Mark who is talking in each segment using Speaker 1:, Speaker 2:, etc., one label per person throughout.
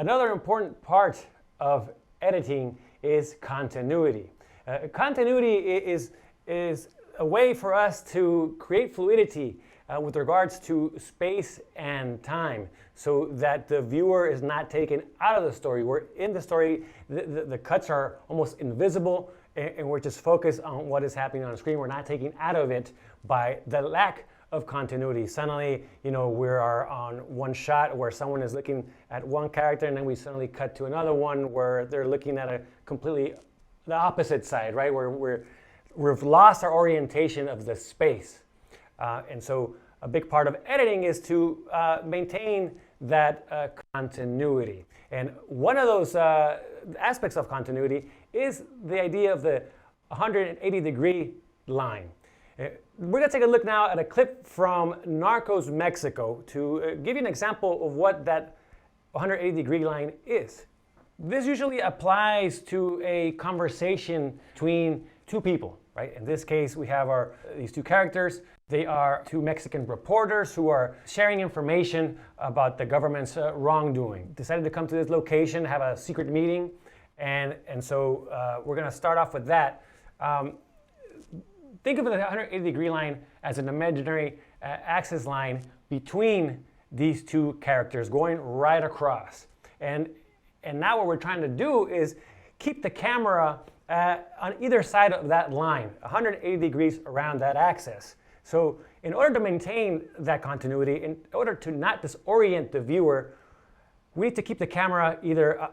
Speaker 1: Another important part of editing is continuity. Continuity is a way for us to create fluidity with regards to space and time, so that the viewer is not taken out of the story. We're in the story, the cuts are almost invisible, and we're just focused on what is happening on the screen. We're not taken out of it by the lack of continuity. Suddenly, we are on one shot where someone is looking at one character, and then we suddenly cut to another one where they're looking at a completely the opposite side, right? Where we've lost our orientation of the space. And so a big part of editing is to maintain that continuity. And one of those aspects of continuity is the idea of the 180-degree line. We're going to take a look now at a clip from Narcos Mexico to give you an example of what that 180-degree line is. This usually applies to a conversation between two people, right? In this case, we have these two characters. They are two Mexican reporters who are sharing information about the government's wrongdoing. Decided to come to this location, have a secret meeting, and so we're going to start off with that. Think of the 180-degree line as an imaginary axis line between these two characters going right across. And now what we're trying to do is keep the camera on either side of that line, 180 degrees around that axis. So in order to maintain that continuity, in order to not disorient the viewer, we need to keep the camera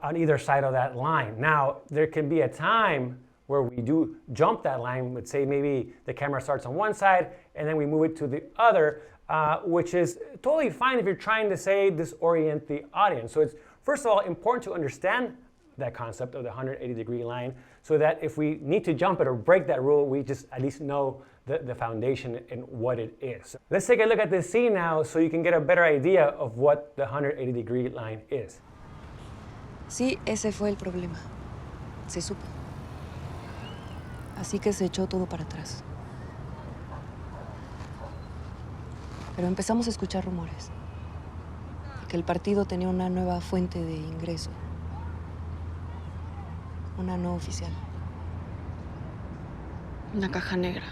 Speaker 1: on either side of that line. Now, there can be a time where we do jump that line. Let's say maybe the camera starts on one side and then we move it to the other, which is totally fine if you're trying to say disorient the audience. So it's first of all important to understand that concept of the 180-degree line, so that if we need to jump it or break that rule, we just at least know the foundation and what it is. Let's take a look at this scene now so you can get a better idea of what the 180-degree line is.
Speaker 2: Sí, ese fue el problema. Se supo. Así que se echó todo para atrás. Pero empezamos a escuchar rumores de que el partido tenía una nueva fuente de ingreso. Una no oficial.
Speaker 3: Una caja negra.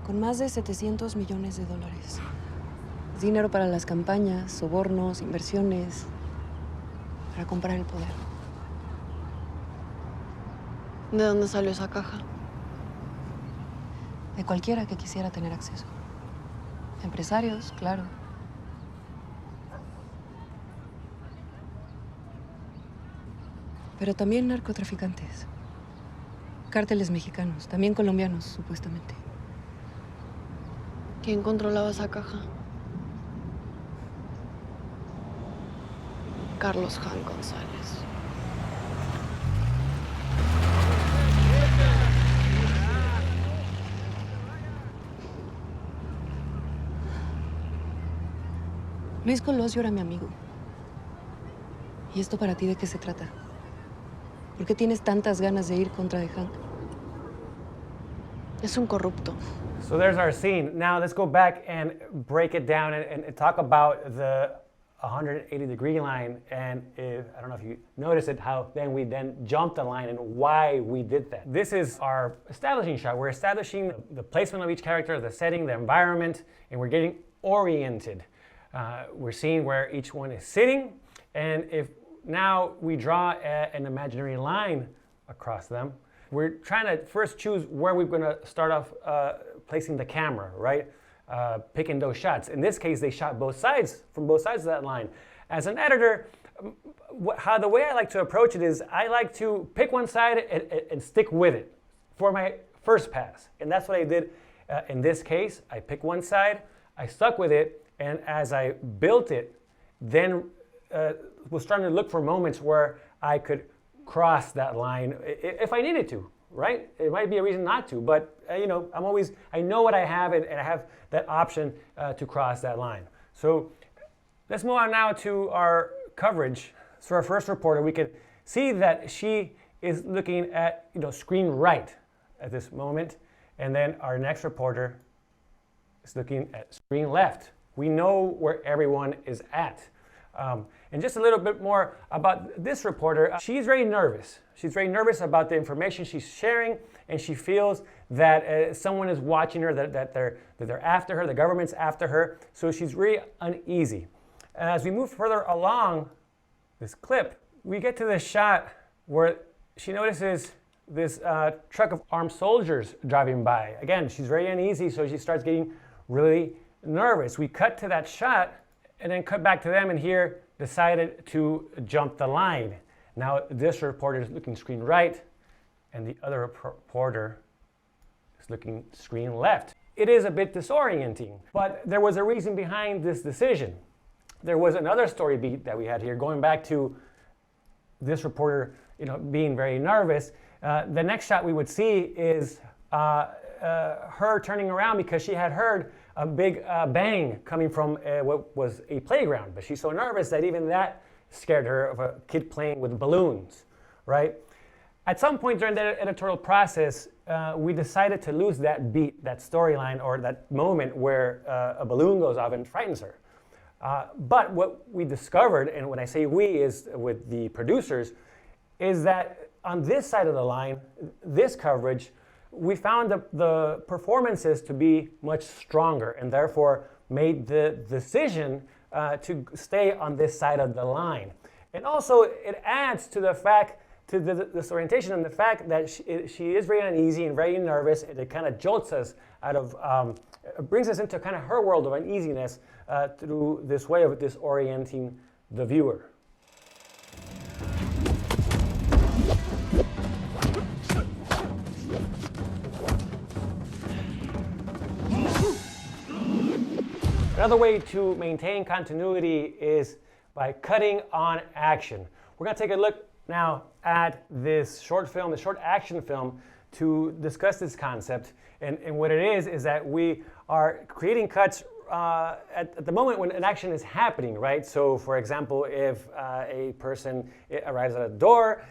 Speaker 2: Con más de $700 millones. Dinero para las campañas, sobornos, inversiones, para comprar el poder.
Speaker 3: ¿De dónde salió esa caja?
Speaker 2: De cualquiera que quisiera tener acceso. Empresarios, claro. Pero también narcotraficantes. Cárteles mexicanos, también colombianos, supuestamente.
Speaker 3: ¿Quién controlaba esa caja? Carlos Jan González.
Speaker 2: Luis Colosio era mi amigo. ¿Y esto para ti de qué se trata? ¿Por qué tienes tantas ganas de ir contra de Hank?
Speaker 3: Es un corrupto.
Speaker 1: So there's our scene. Now let's go back and break it down and talk about the 180-degree line. And I don't know if you noticed it, how then we jumped the line and why we did that. This is our establishing shot. We're establishing the placement of each character, the setting, the environment, and we're getting oriented. We're seeing where each one is sitting, and if now we draw an imaginary line across them, we're trying to first choose where we're going to start off placing the camera, right? Picking those shots. In this case, they shot both sides, from both sides of that line. As an editor, the way I like to approach it is I like to pick one side and stick with it for my first pass. And that's what I did in this case. I picked one side, I stuck with it, and as I built it, then was trying to look for moments where I could cross that line if I needed to, right? It might be a reason not to, but I know what I have, and I have that option to cross that line. So let's move on now to our coverage. So our first reporter, we could see that she is looking at screen right at this moment, and then our next reporter is looking at screen left we know where everyone is at. And just a little bit more about this reporter. She's very nervous. She's very nervous about the information she's sharing, and she feels that someone is watching her, that they're after her, the government's after her. So she's really uneasy. As we move further along this clip, we get to this shot where she notices this truck of armed soldiers driving by. Again, she's very uneasy, so she starts getting really nervous. We cut to that shot and then cut back to them, and here decided to jump the line. Now this reporter is looking screen right, and the other reporter is looking screen left. It is a bit disorienting, but there was a reason behind this decision. There was another story beat that we had here, going back to this reporter, being very nervous. The next shot we would see is her turning around because she had heard a big bang coming from what was a playground, but she's so nervous that even that scared her, of a kid playing with balloons, right? At some point during the editorial process, we decided to lose that beat, that storyline, or that moment where a balloon goes off and frightens her. But what we discovered, and when I say we is with the producers, is that on this side of the line, this coverage, we found the performances to be much stronger, and therefore made the decision to stay on this side of the line. And also it adds to the fact, to this orientation, and the fact that she is very uneasy and very nervous, and it kind of jolts us out of, brings us into kind of her world of uneasiness through this way of disorienting the viewer. Another way to maintain continuity is by cutting on action. We're going to take a look now at this short film, the short action film, to discuss this concept. And what it is that we are creating cuts at the moment when an action is happening, right? So for example, if a person arrives at a door,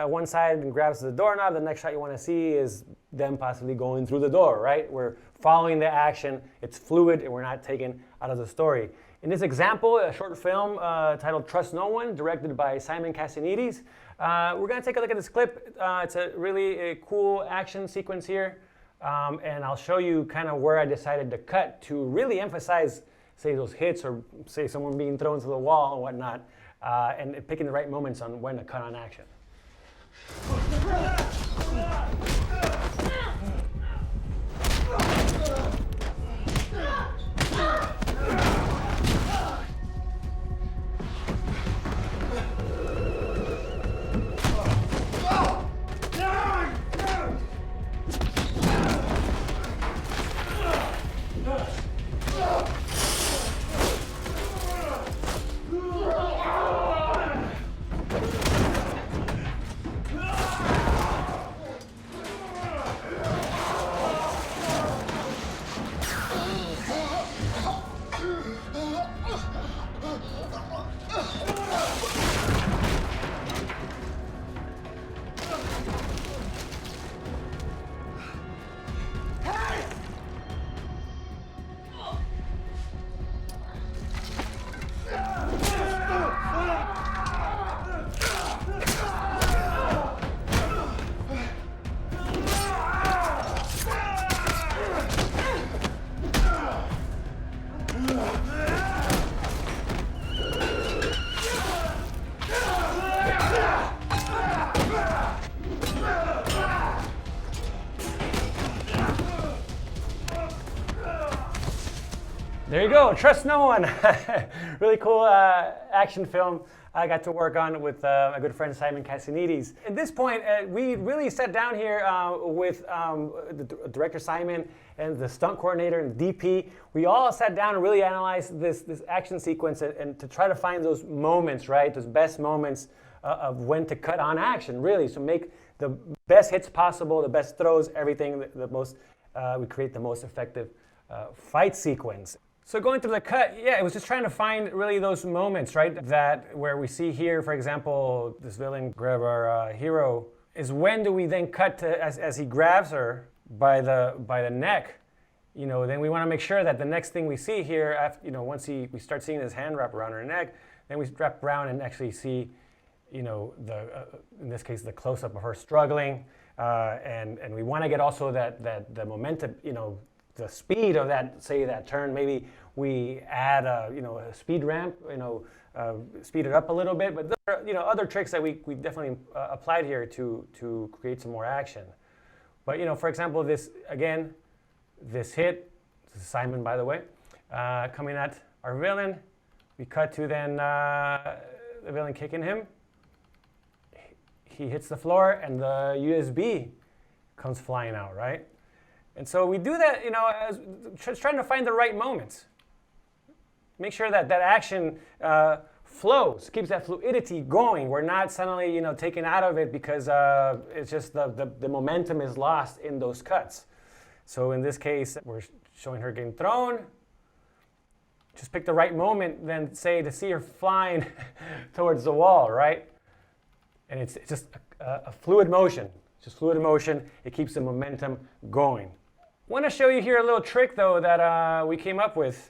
Speaker 1: one side and grabs the doorknob, the next shot you want to see is them possibly going through the door, right? We're following the action, it's fluid, and we're not taken out of the story. In this example, a short film titled Trust No One, directed by Simon Cassinides, we're going to take a look at this clip. It's a really cool action sequence here. And I'll show you kind of where I decided to cut to really emphasize, say, those hits, or say someone being thrown to the wall and whatnot, and picking the right moments on when to cut on action. There you go, Trust No One. Really cool action film I got to work on with my good friend Simon Cassinides. At this point, we really sat down here with the director Simon and the stunt coordinator and DP. We all sat down and really analyzed this action sequence and to try to find those moments, right? Those best moments of when to cut on action, really. So make the best hits possible, the best throws, everything, we create the most effective fight sequence. So going through the cut, yeah, it was just trying to find really those moments, right? That where we see here, for example, this villain grab our hero, is when do we then cut to as he grabs her by the neck, then we want to make sure that the next thing we see here, after, once we start seeing his hand wrap around her neck, then we wrap around and actually see, in this case, the close-up of her struggling, and we want to get also that the momentum, the speed of that turn. Maybe we add a speed ramp, speed it up a little bit. But there are, other tricks that we definitely applied here to create some more action. But for example, this hit, this is Simon, by the way, coming at our villain. We cut to then the villain kicking him. He hits the floor and the USB comes flying out, right? And so we do that, as just trying to find the right moments. Make sure that action flows, keeps that fluidity going. We're not suddenly, taken out of it because it's just the momentum is lost in those cuts. So in this case, we're showing her getting thrown. Just pick the right moment, then say to see her flying towards the wall, right? And it's just a fluid motion. Just fluid motion. It keeps the momentum going. I want to show you here a little trick, though, that we came up with.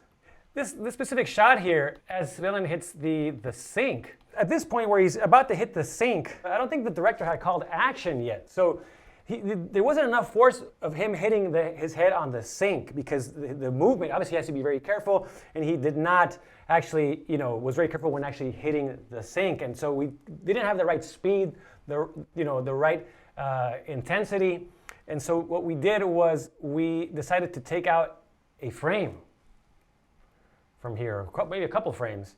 Speaker 1: This specific shot here, as villain hits the sink. At this point where he's about to hit the sink, I don't think the director had called action yet. So there wasn't enough force of him hitting his head on the sink, because the movement obviously has to be very careful, and he did not actually, was very careful when actually hitting the sink. And so we didn't have the right speed, the right intensity. And so what we did was we decided to take out a frame from here, maybe a couple frames.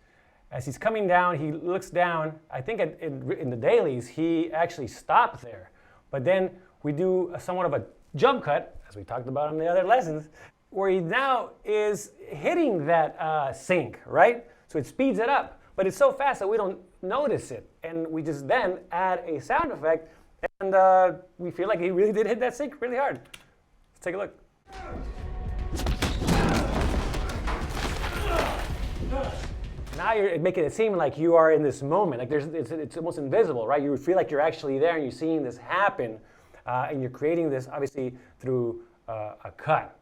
Speaker 1: As he's coming down, he looks down. I think in the dailies, he actually stopped there. But then we do somewhat of a jump cut, as we talked about in the other lessons, where he now is hitting that sink, right? So it speeds it up. But it's so fast that we don't notice it. And we just then add a sound effect, and we feel like he really did hit that sink really hard. Let's take a look. Now you're making it seem like you are in this moment, like it's almost invisible, right? You feel like you're actually there and you're seeing this happen, and you're creating this obviously through a cut.